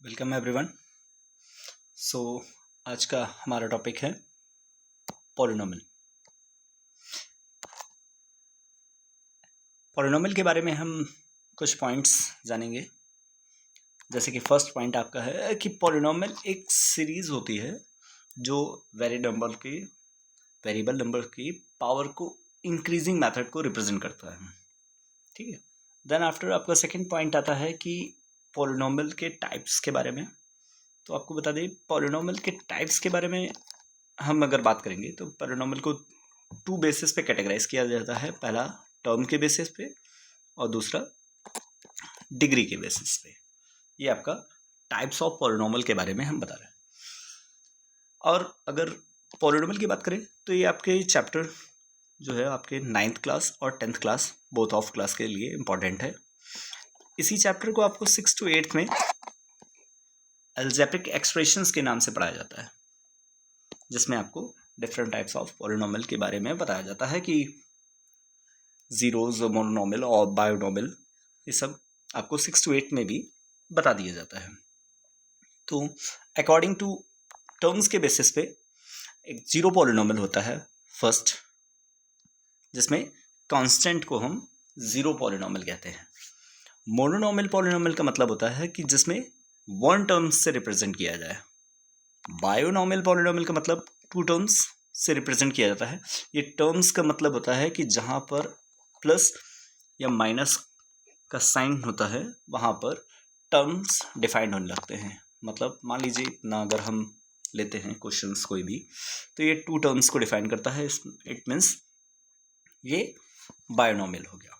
Welcome everyone. सो आज का हमारा टॉपिक है पॉलिनोमियल। पॉलिनोमियल के बारे में हम कुछ पॉइंट्स जानेंगे। जैसे कि फर्स्ट पॉइंट आपका है कि पॉलिनोमियल एक सीरीज होती है जो वेरिएबल नंबर की पावर को इंक्रीजिंग मेथड को रिप्रेजेंट करता है। ठीक है। देन आफ्टर आपका सेकंड पॉइंट आता है कि पॉलिनोमियल के टाइप्स के बारे में। तो आपको बता दें पॉलिनोमियल के टाइप्स के बारे में हम अगर बात करेंगे तो पॉलिनोमियल को टू बेसिस पे कैटेगराइज किया जाता है। पहला टर्म के बेसिस पे और दूसरा डिग्री के बेसिस पे। ये आपका टाइप्स ऑफ पॉलिनोमियल के बारे में हम बता रहे हैं। और अगर पॉलिनोमियल की बात करें तो ये आपके चैप्टर जो है आपके 9th क्लास और 10th class both of class के लिए इम्पॉर्टेंट है। इसी चैप्टर को आपको 6th to 8th में अलजेब्रिक एक्सप्रेशंस के नाम से पढ़ाया जाता है, जिसमें आपको डिफरेंट टाइप्स ऑफ पॉलिनोमियल के बारे में बताया जाता है कि जीरोज, मोनोनोमियल और बायोनोमियल, ये सब आपको 6 to 8 में भी बता दिया जाता है। तो अकॉर्डिंग टू टर्म्स के बेसिस पे एक जीरो पॉलिनोमियल होता है फर्स्ट, जिसमें कांस्टेंट को हम जीरो पॉलिनोमियल कहते हैं। मोनोनोमियल पॉलिनोमियल का मतलब होता है कि जिसमें वन टर्म्स से रिप्रेजेंट किया जाए। बायोनोमियल पॉलिनोमियल का मतलब टू टर्म्स से रिप्रेजेंट किया जाता है। ये टर्म्स का मतलब होता है कि जहाँ पर प्लस या माइनस का साइन होता है वहाँ पर टर्म्स डिफाइंड होने लगते हैं। मतलब मान लीजिए ना, अगर हम लेते हैं क्वेश्चंस कोई भी, तो ये टू टर्म्स को डिफाइन करता है। इट मीन्स ये बायोनोमियल हो गया।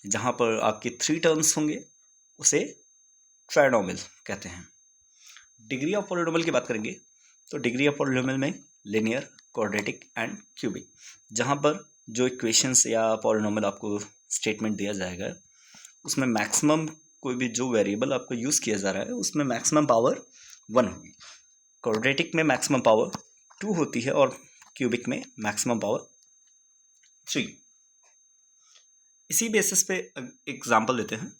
जहाँ पर आपके थ्री टर्म्स होंगे उसे ट्राइनोमियल कहते हैं। डिग्री ऑफ पॉलिनोमियल की बात करेंगे तो डिग्री ऑफ पॉलिनोमियल में लिनियर, क्वाड्रेटिक एंड क्यूबिक, जहाँ पर जो इक्वेशंस या पॉलिनोमियल आपको स्टेटमेंट दिया जाएगा उसमें मैक्सिमम कोई भी जो वेरिएबल आपको यूज़ किया जा रहा है उसमें मैक्सिमम पावर 1 होगी। क्वाड्रेटिक में मैक्सिमम पावर 2 होती है और क्यूबिक में मैक्सिमम पावर 3। इसी बेसिस पे एग्जाम्पल लेते हैं।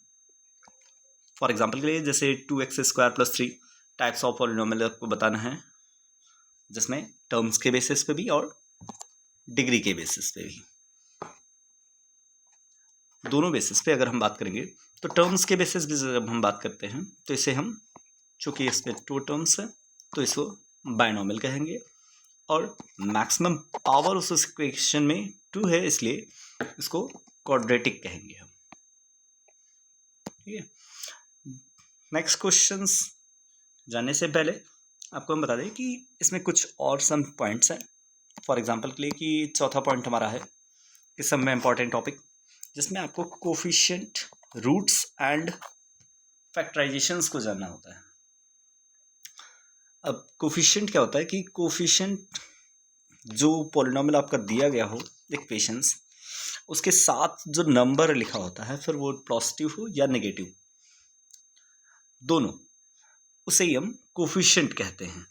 फॉर एग्जाम्पल के लिए जैसे 2x² + 3 टाइप्स ऑफ पॉलिनोमियल आपको बताना है, जिसमें टर्म्स के बेसिस पे भी और डिग्री के बेसिस पे भी, दोनों बेसिस पे अगर हम बात करेंगे तो टर्म्स के बेसिस पे जब हम बात करते हैं तो इसे हम, चूंकि इसमें टू टर्म्स है तो इसको बायनोमियल कहेंगे, और मैक्सिमम पावर उस इक्वेशन में 2 है इसलिए इसको क्वाड्रेटिक कहेंगे हम। ठीक है। नेक्स्ट क्वेश्चंस जानने से पहले आपको हम बता दें कि इसमें कुछ और सम पॉइंट्स हैं। फॉर एग्जांपल के लिए कि चौथा पॉइंट हमारा है इस सब में इम्पॉर्टेंट टॉपिक, जिसमें आपको कोफिशिएंट, रूट्स एंड फैक्टराइजेशंस को जानना होता है। अब कोफिशिएंट क्या होता है कि कोफिशिएंट जो पॉलिनोमियल आपका दिया गया हो इक्वेशंस, उसके साथ जो नंबर लिखा होता है, फिर वो पॉजिटिव हो या नेगेटिव दोनों, उसे ही हम कोफिशिएंट कहते हैं।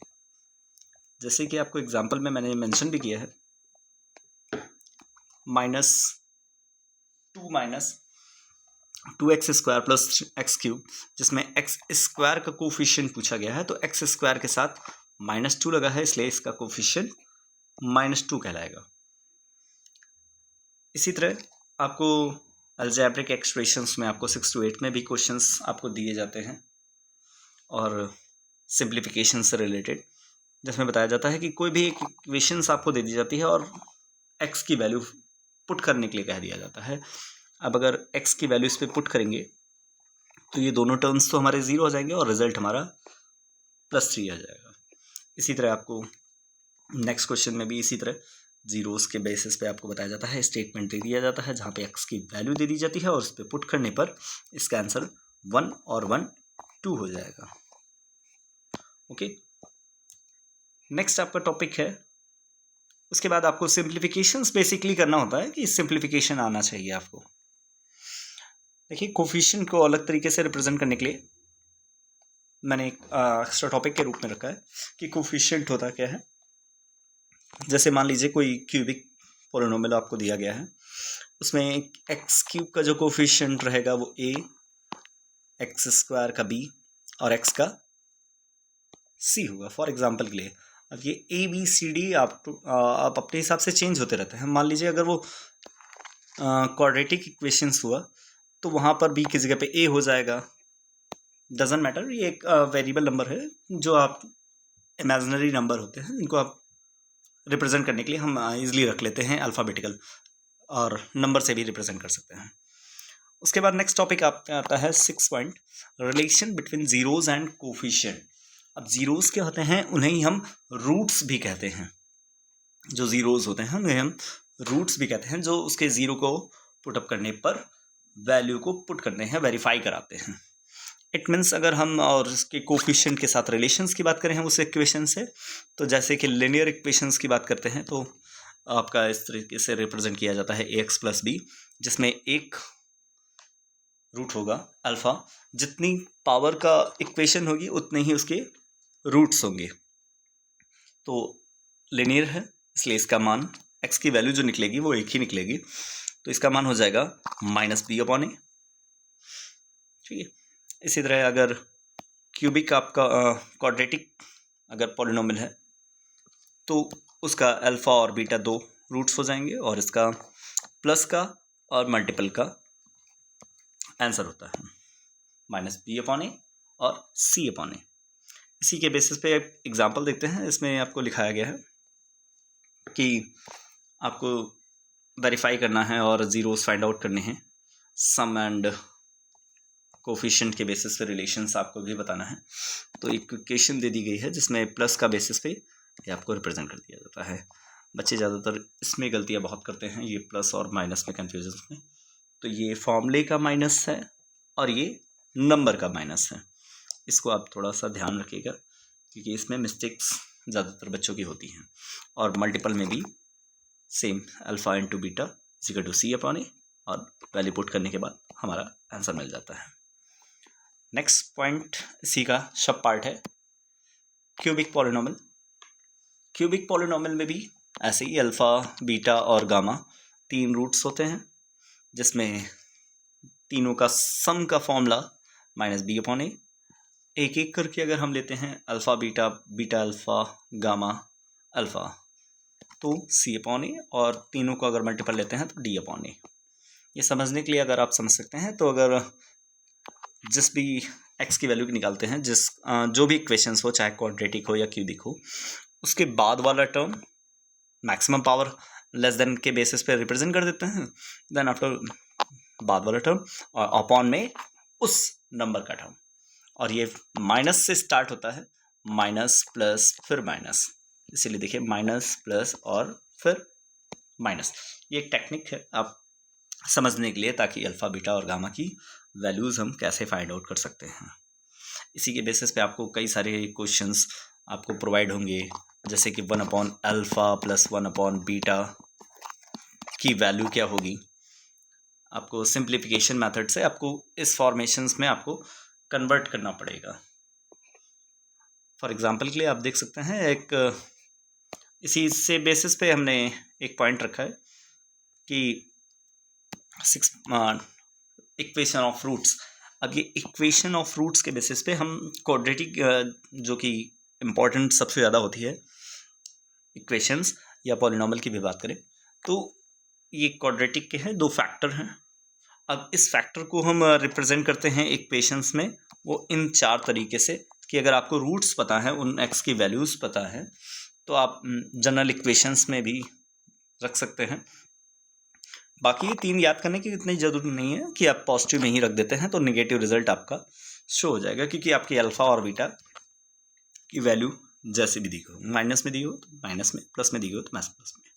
जैसे कि आपको एग्जांपल में मैंने मेंशन भी किया है, -2x² + x³, जिसमें x² का कोफिशिएंट पूछा गया है, तो x² के साथ -2 लगा है इसलिए इसका कोफिशिएंट -2 कहलाएगा। इसी तरह आपको अलजेब्रिक एक्सप्रेशंस में आपको 6 to 8 में भी क्वेश्चंस आपको दिए जाते हैं, और सिंप्लीफिकेशन से रिलेटेड, जिसमें बताया जाता है कि कोई भी एक इक्वेशंस आपको दे दी जाती है और x की वैल्यू पुट करने के लिए कह दिया जाता है। अब अगर x की वैल्यू इस पर पुट करेंगे तो ये दोनों टर्म्स तो हमारे 0 हो जाएंगे और रिजल्ट हमारा +3 आ जाएगा। इसी तरह आपको नेक्स्ट क्वेश्चन में भी इसी तरह जीरोस के बेसिस पे आपको बताया जाता है, स्टेटमेंट दे दिया जाता है जहाँ पे x की वैल्यू दे दी जाती है और उस पर पुट करने पर इसका आंसर 1 और 1 2 हो जाएगा। ओके। नेक्स्ट आपका टॉपिक है, उसके बाद आपको सिंप्लीफिकेशंस बेसिकली करना होता है कि सिंप्लीफिकेशन आना चाहिए आपको। देखिए कोफिशिएंट को अलग तरीके से रिप्रेजेंट करने के लिए मैंने एक एक्स्ट्रा टॉपिक के रूप में रखा है कि कोफिशिएंट होता क्या है। जैसे मान लीजिए कोई क्यूबिक पॉलिनोमियल आपको दिया गया है, उसमें x³ का जो कोफिशिएंट रहेगा वो a, x² का b और x का सी होगा। फॉर एग्जांपल के लिए अब ये ए बी सी डी आप अपने हिसाब से चेंज होते रहते हैं। मान लीजिए अगर वो क्वाड्रेटिक इक्वेशंस हुआ तो वहाँ पर बी की जगह पे ए हो जाएगा, डजेंट मैटर। ये एक वेरिएबल नंबर है जो आप इमेजिनरी नंबर होते हैं, इनको आप रिप्रेजेंट करने के लिए हम इजीली रख लेते हैं अल्फ़ाबेटिकल, और नंबर से भी रिप्रेजेंट कर सकते हैं। उसके बाद नेक्स्ट टॉपिक आपका आता है 6 point, relation between zeros and coefficient. अब जीरोज क्या होते हैं, उन्हें ही हम रूट्स भी कहते हैं। जो जीरोज होते हैं उन्हें हम रूट्स भी कहते हैं, जो उसके जीरो को पुटअप करने पर वैल्यू को पुट करते हैं, वेरीफाई कराते हैं। इट मीन्स अगर हम और इसके कोफिशिएंट के साथ रिलेशंस की बात करें हम उस इक्वेशन से, तो जैसे कि लिनियर इक्वेशंस की बात करते हैं तो आपका इस तरीके से रिप्रेजेंट किया जाता है ax प्लस बी, जिसमें एक रूट होगा अल्फ़ा। जितनी पावर का इक्वेशन होगी उतने ही उसके रूट्स होंगे। तो लिनियर है इसलिए इसका मान x की वैल्यू जो निकलेगी वो एक ही निकलेगी, तो इसका मान हो जाएगा -b/a। ठीक है। इसी तरह अगर क्यूबिक आपका क्वाड्रेटिक अगर पॉलिनोमियल है तो उसका अल्फ़ा और बीटा दो रूट्स हो जाएंगे, और इसका प्लस का और मल्टीपल का आंसर होता है -b/a और c/a। इसी के बेसिस पे एक एग्जांपल देखते हैं। इसमें आपको लिखाया गया है कि आपको वेरीफाई करना है और जीरोस फाइंड आउट करने हैं, सम एंड कोफिशिएंट के बेसिस पे रिलेशंस आपको भी बताना है। तो एक इक्वेशन दे दी गई है जिसमें प्लस का बेसिस पे ये आपको रिप्रेजेंट कर दिया जाता है। बच्चे ज़्यादातर इसमें गलतियां बहुत करते हैं, ये प्लस और माइनस में कन्फ्यूजन में। तो ये फॉर्मूले का माइनस है और ये नंबर का माइनस है, इसको आप थोड़ा सा ध्यान रखिएगा क्योंकि इसमें मिस्टेक्स ज़्यादातर बच्चों की होती हैं। और मल्टीपल में भी same alpha into beta equal to c/a, और वैल्यू पुट करने के बाद हमारा आंसर मिल जाता है। नेक्स्ट पॉइंट इसी का सब पार्ट है क्यूबिक पॉलिनोमियल। क्यूबिक पॉलिनोमियल में भी ऐसे ही अल्फ़ा, बीटा और गामा तीन रूट्स होते हैं, जिसमें तीनों का सम का फॉर्मूला -b/a। एक एक करके अगर हम लेते हैं alpha beta, beta alpha, gamma alpha, तो c/a, और तीनों को अगर मल्टीपल लेते हैं तो d/a। ये समझने के लिए अगर आप समझ सकते हैं तो अगर जिस भी x की वैल्यू निकालते हैं, जो भी इक्वेशंस हो, चाहे क्वाड्रेटिक हो या क्यूबिक हो, उसके बाद वाला term maximum power less than के बेसिस पे रिप्रेजेंट कर देते हैं, देन आफ्टर बाद वाला टर्म और अपॉन में उस नंबर का टर्म, और ये माइनस से स्टार्ट होता है, माइनस प्लस फिर माइनस, इसीलिए देखिए माइनस प्लस और फिर माइनस। ये एक टेक्निक है आप समझने के लिए, ताकि अल्फ़ा, बीटा और गामा की वैल्यूज़ हम कैसे फाइंड आउट कर सकते हैं। इसी के बेसिस पे आपको कई सारे क्वेश्चंस आपको प्रोवाइड होंगे, जैसे कि 1/अल्फ़ा प्लस 1/बीटा की वैल्यू क्या होगी। आपको सिंप्लीफिकेशन मेथड से आपको इस फॉर्मेशंस में आपको कन्वर्ट करना पड़ेगा। फॉर एग्जांपल के लिए आप देख सकते हैं, एक इसी से बेसिस पे हमने एक पॉइंट रखा है कि 6 इक्वेशन ऑफ रूट्स। अब ये इक्वेशन ऑफ रूट्स के बेसिस पे हम क्वाड्रेटिक जो कि इम्पॉर्टेंट सबसे ज़्यादा होती है इक्वेशंस या पॉलिनोमियल की भी बात करें, तो ये क्वाड्रेटिक के हैं, दो फैक्टर हैं। अब इस फैक्टर को हम रिप्रेजेंट करते हैं इक्वेशंस में, वो इन चार तरीके से कि अगर आपको रूट्स पता है, उन x की वैल्यूज़ पता है, तो आप जनरल इक्वेशंस में भी रख सकते हैं। बाकी ये तीन याद करने की इतनी ज़रूरत नहीं है कि आप पॉजिटिव में ही रख देते हैं तो नेगेटिव रिजल्ट आपका शो हो जाएगा, क्योंकि आपकी अल्फ़ा और बीटा की वैल्यू जैसे भी दी हो, माइनस में दी हो तो माइनस में, प्लस में दी हो तो प्लस में।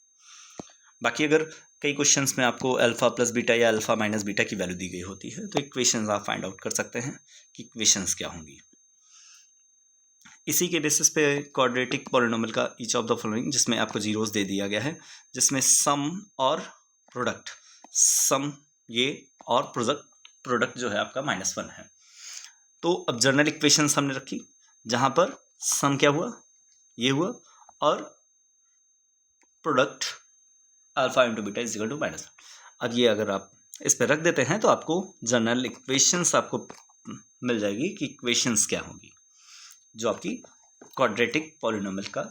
बाकी अगर कई क्वेश्चंस में आपको अल्फ़ा प्लस बीटा या अल्फ़ा माइनस बीटा की वैल्यू दी गई होती है, तो इक्वेशंस आप फाइंड आउट कर सकते हैं कि इक्वेशंस क्या होंगी। इसी के बेसिस पे क्वाड्रेटिक पॉलिनोमियल का ईच ऑफ द फॉलोइंग, जिसमें आपको जीरोस दे दिया गया है, जिसमें सम और प्रोडक्ट, सम ये और प्रोडक्ट जो है आपका -1 है। तो अब जनरल इक्वेशंस हमने रखी, जहाँ पर सम क्या हुआ, ये हुआ, और product alpha into beta is equal to -1। अब ये अगर आप इस पर रख देते हैं तो आपको जनरल इक्वेशंस आपको मिल जाएगी कि इक्वेशंस क्या होंगी, जो आपकी क्वाड्रेटिक पॉलिनोमियल का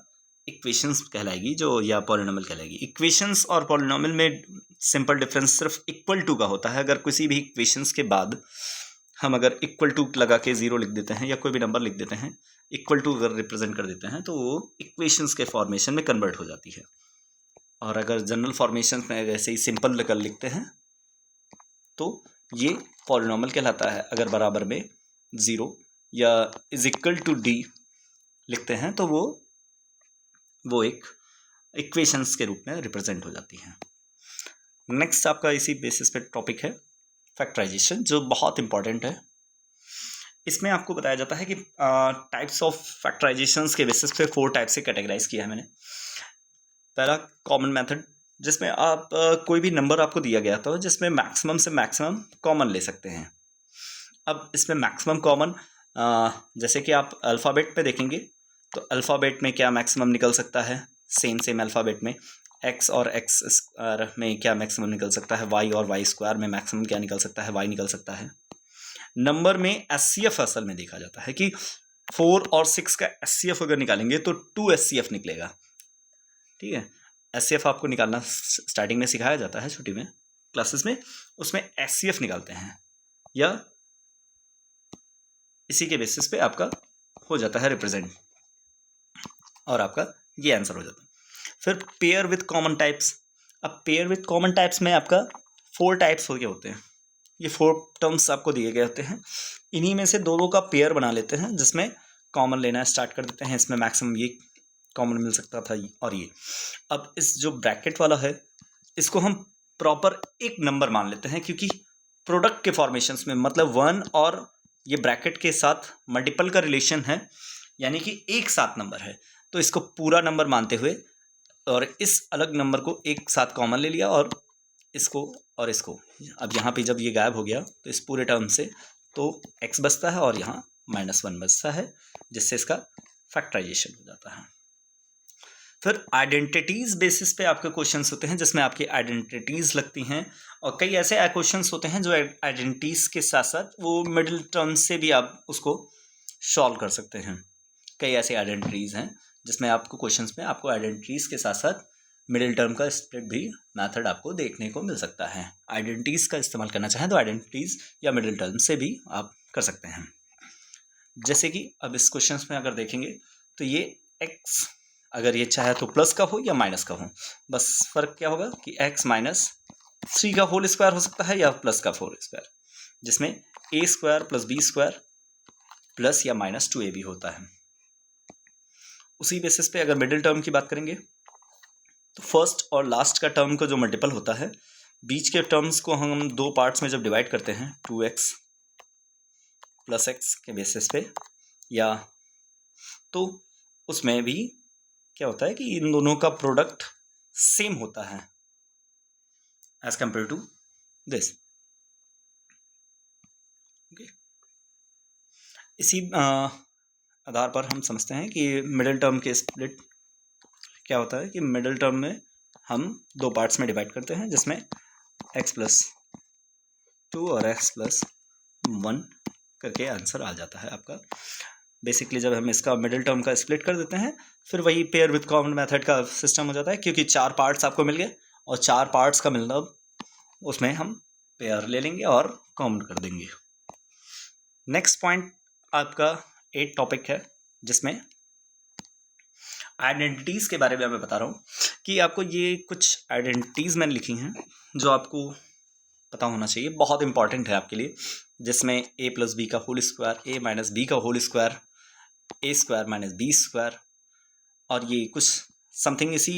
इक्वेशंस कहलाएगी जो, या पॉलिनोमियल कहलाएगी। इक्वेशंस और पॉलिनोमियल में सिंपल डिफरेंस सिर्फ इक्वल टू का होता है। अगर किसी भी इक्वेशंस के बाद हम अगर इक्वल टू लगा के 0 लिख देते हैं या कोई भी नंबर लिख देते हैं, इक्वल टू अगर रिप्रेजेंट कर देते हैं तो वो इक्वेशंस के फॉर्मेशन में कन्वर्ट हो जाती है। और अगर जनरल फॉर्मेशन में ऐसे ही सिंपल लेकर लिखते हैं तो ये पॉलिनोमियल कहलाता है। अगर बराबर में 0 या इज इक्वल टू d लिखते हैं तो वो एक इक्वेशंस के रूप में रिप्रेजेंट हो जाती है। नेक्स्ट आपका इसी बेसिस पे टॉपिक है फैक्टराइजेशन, जो बहुत इंपॉर्टेंट है। इसमें आपको बताया जाता है कि टाइप्स ऑफ फैक्टराइजेशंस के बेसिस पे 4 टाइप से कैटेगराइज किया है मैंने। पहला कॉमन मेथड, जिसमें आप कोई भी नंबर आपको दिया गया था जिसमें मैक्सिमम से मैक्सिमम कॉमन ले सकते हैं। अब इसमें मैक्सिमम कॉमन, जैसे कि आप अल्फ़ाबेट पे देखेंगे तो अल्फ़ाबेट में क्या मैक्सिमम निकल सकता है, सेम अल्फ़ाबेट में x और x स्क्वायर में क्या मैक्सिमम निकल सकता है, y और y स्क्वायर में मैक्सिमम क्या निकल सकता है, y निकल सकता है। नंबर में SCF असल में देखा जाता है कि 4 और 6 का SCF अगर निकालेंगे तो 2 SCF निकलेगा। ठीक है, SCF आपको निकालना स्टार्टिंग में सिखाया जाता है छोटी में क्लासेस में, उसमें SCF निकालते हैं, या इसी के बेसिस पे आपका हो जाता है रिप्रेजेंट और आपका ये आंसर हो जाता है। फिर पेयर विथ कॉमन टाइप्स। अब पेयर विथ कॉमन टाइप्स में आपका 4 टाइप्स हो गए होते हैं। ये 4 टर्म्स आपको दिए गए होते हैं, इन्हीं में से दोनों का पेयर बना लेते हैं जिसमें कॉमन लेना स्टार्ट कर देते हैं। इसमें मैक्सिमम ये कॉमन मिल सकता था और ये। अब इस जो ब्रैकेट वाला है इसको हम प्रॉपर एक नंबर मान लेते हैं, क्योंकि प्रोडक्ट के फॉर्मेशंस में मतलब 1 और ये ब्रैकेट के साथ मल्टीपल का रिलेशन है, यानी कि एक साथ नंबर है, तो इसको पूरा नंबर मानते हुए और इस अलग नंबर को एक साथ कॉमन ले लिया और इसको और इसको। अब यहाँ पे जब ये गायब हो गया तो इस पूरे टर्म से तो x बचता है और यहाँ -1 बचता है, जिससे इसका फैक्टराइजेशन हो जाता है। फिर आइडेंटिटीज़ बेसिस पे आपके क्वेश्चंस होते हैं जिसमें आपकी आइडेंटिटीज़ लगती हैं, और कई ऐसे क्वेश्चंस होते हैं जो आइडेंटिटीज़ के साथ साथ वो मिडिल टर्म से भी आप उसको सॉल्व कर सकते हैं। कई ऐसे आइडेंटिटीज़ हैं जिसमें आपको क्वेश्चंस में आपको आइडेंटिटीज़ के साथ साथ मिडिल टर्म का स्प्लिट भी मेथड आपको देखने को मिल सकता है। आइडेंटिटीज़ का इस्तेमाल करना चाहें तो आइडेंटिटीज़ या मिडिल टर्म से भी आप कर सकते हैं। जैसे कि अब इस क्वेश्चन में अगर देखेंगे तो ये x अगर ये चाहे तो प्लस का हो या माइनस का हो, बस फ़र्क क्या होगा कि x -3 का होल स्क्वायर हो सकता है या प्लस का होल स्क्वायर, जिसमें a square plus b square plus या -2ab होता है। उसी बेसिस पे अगर मिडिल टर्म की बात करेंगे तो फर्स्ट और लास्ट का टर्म का जो मल्टीपल होता है, बीच के टर्म्स को हम 2 पार्ट्स में जब डिवाइड करते हैं 2x प्लस x के बेसिस पे, या तो उसमें भी क्या होता है कि इन दोनों का प्रोडक्ट सेम होता है as compare to this. Okay, इसी आधार पर हम समझते हैं कि मिडिल टर्म के स्प्लिट क्या होता है कि मिडिल टर्म में हम 2 पार्ट्स में डिवाइड करते हैं, जिसमें x+2 और x+1 करके आंसर आ जाता है आपका। बेसिकली जब हम इसका मिडिल टर्म का स्प्लिट कर देते हैं फिर वही पेयर विथ कॉमन मेथड का सिस्टम हो जाता है, क्योंकि 4 पार्ट्स आपको मिल गए और 4 पार्ट्स का मिलना उसमें हम पेयर ले लेंगे और कॉमन कर देंगे। नेक्स्ट पॉइंट आपका 8 टॉपिक है, जिसमें आइडेंटिटीज़ के बारे में मैं बता रहा हूँ कि आपको ये कुछ आइडेंटिटीज़ मैंने लिखी हैं जो आपको पता होना चाहिए, बहुत इंपॉर्टेंट है आपके लिए, जिसमें a + b का होल स्क्वायर, a - b का whole square, a square - b square, और ये कुछ समथिंग इसी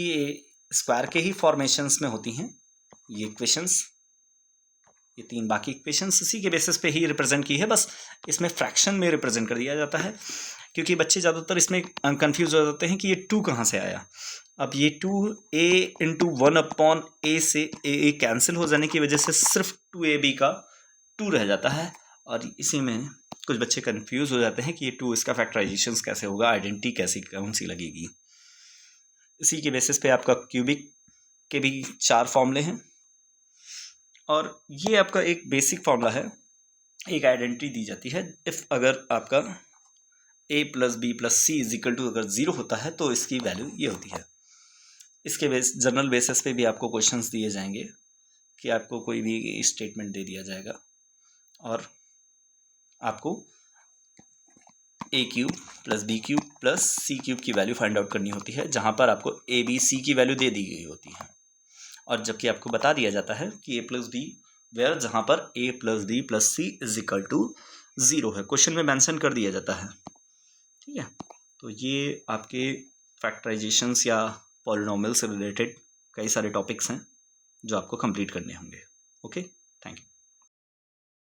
स्क्वायर के ही फॉर्मेशंस में होती हैं ये इक्वेशंस। ये 3 बाकी इक्वेशंस इसी के बेसिस पे ही रिप्रेजेंट की है, बस इसमें फ्रैक्शन में रिप्रेजेंट कर दिया जाता है, क्योंकि बच्चे ज़्यादातर इसमें कंफ्यूज हो जाते हैं कि ये 2 कहाँ से आया। अब ये 2a × 1/a से a कैंसिल हो जाने की वजह से सिर्फ 2ab का 2 रह जाता है, और इसी में कुछ बच्चे कंफ्यूज हो जाते हैं कि ये 2 इसका फैक्टराइजेशन कैसे होगा, आइडेंटिटी कैसी कौन सी लगेगी। इसी के बेसिस पे आपका क्यूबिक के भी 4 फॉर्मूले हैं, और ये आपका एक बेसिक फॉर्मूला है। एक आइडेंटिटी दी जाती है इफ़ अगर आपका A plus B plus C is equal to अगर 0 होता है तो इसकी वैल्यू ये होती है। इसके जनरल बेसिस पे भी आपको क्वेश्चंस दिए जाएंगे कि आपको कोई भी स्टेटमेंट दे दिया जाएगा और आपको A cube plus B cube plus C cube की वैल्यू फाइंड आउट करनी होती है, जहाँ पर आपको ए बी सी की वैल्यू दे दी गई होती है। और जबकि आपको बता दिया जाता है कि ए प्लस बी वेयर जहाँ पर A plus B plus C is equal to 0 है, क्वेश्चन में मेंशन कर दिया जाता है। ठीक है, तो ये आपके फैक्टराइजेशंस या पॉलिनोमियल से रिलेटेड कई सारे टॉपिक्स हैं जो आपको कंप्लीट करने होंगे। Okay, thank you.